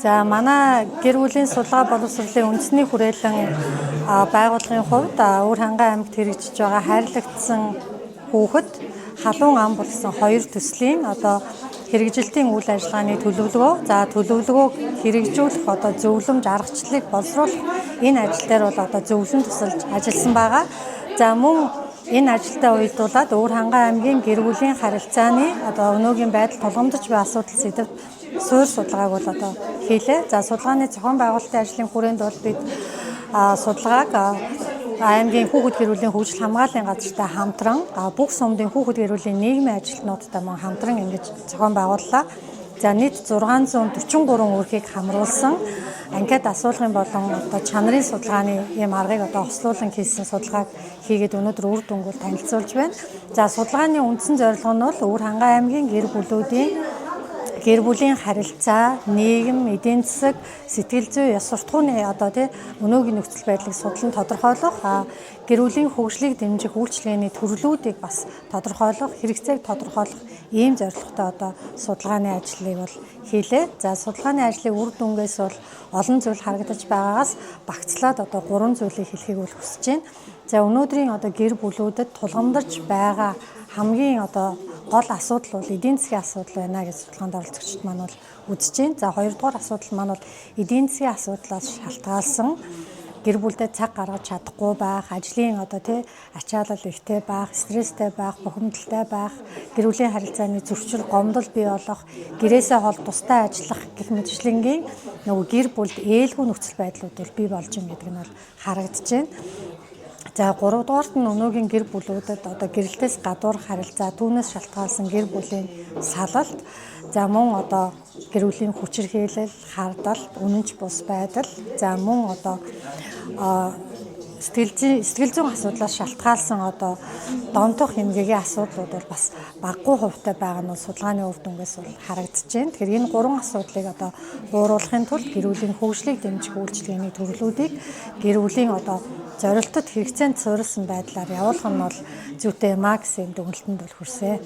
За манай гэр бүлийн судалгаа боловсролын үндэсний хүрээлэн байгууллагын хувьд Өвөр Хангай аймагт хэрэгжиж байгаа хайрлагдсан хүүхэд халуун ам болсон 2 төслийн хэрэгжилтийн үйл ажиллагааны төлөвлөгөө, төлөвлөгөөг хэрэгжүүлэх зөвлөмж аргачлалыг боловсруулах энэ ажил дээр бол зөвлөн тусалж ажилласан байгаа. За мөн энэ ажилдаа уялдуулаад Өвөр Хангай аймгийн гэр бүлийн харилцааны өнөөгийн байдал тулгамдж буй асуудал сэдвт суурь судалгааг бол хийлээ. За судалгааны зохион байгуулалтын ажлын хүрээнд бол бид судалгааг аймгийн хүүхэд гэр бүлийн хөгжил хамгааллын газартай хамтран бүх сумдын хүүхэд гэр бүлийн нийгмийн ажилтнуудтай мөн хамтран ингэж зохион байгууллаа. За нийт 643 үрхийг хамруулсан анкет асуулгын болон чанарын судалгааны ийм аргыг хослуулан хийсэн судалгааг хийгээд өнөөдөр үр дүнг танилцуулж байна. За судалгааны үндсэн зорилго нь бол Өвөр Хангай аймгийн гэр бүлийн харилцаа, нийгэм, эдийн засаг, сэтгэл зүй, ёс суртахууны өнөөгийн нөхцөл байдлыг судлан тодорхойлох, гэр бүлийн хөгжлийг дэмжих үйлчилгээний төрлүүдийг бас тодорхойлох, хэрэгцээг тодорхойлох ийм зорилготой судалгааны ажлыг бол хийлээ. За судалгааны ажлын үр дүнгээс бол олон зүйл харагдаж байгаагаас багцлаад 3 зүйлийг хэлхийг хүсэж байна. За өнөөдрийн гэр бүлүүдэд тулгамдарч байгаа хамгийн гол асуудал бол эдийн засгийн асуудал байна гэж судалгаанд оролцогчид маань бол үзэж байна. За хоёрдугаар асуудал маань бол эдийн засгийн асуудлаас шалтгаалсан гэр бүлдээ цаг гаргаж чадахгүй байх, ажлын ачаалал ихтэй байх, стресстэй байх, бухимдалтай байх, гэр бүлийн харилцааны зөрчил, гомдол бий болох, гэрээсээ хол тусдаа ажиллах гэх мэтчлэнгийн гэр бүлд ээлгүй нөхцөл байдлууд бол бий болж байгаа гэдэг нь бол харагдаж байна. За 3 дугаарт нь өнөөгийн гэр бүлүүдэд гэрэлтээс гадуур харилцаа, түүнээс шалтгаалсан гэр бүлийн салалт, за мөн гэр бүлийн хүчирхийлэл, хардал, үнэнч бус байдал, за мөн сэтгэл зүйн асуудлаас шалтгаалсан донтох хэмжээгийн асуудлууд бол бас багагүй хувьтай байгаа нь судалгааны үр дүнгээс бол харагдаж байна. Тэгэхээр энэ 3 асуудлыг бууруулахын тулд гэр бүлийн хөгжлийг дэмжих үйлчилгээний төрлүүдийг гэр бүлийн зорилтод хэрэгцээнд суурилсан байдлаар явуулах нь бол зүйтэй юмаа гэсэн дүгнэлтэнд хүрсэн.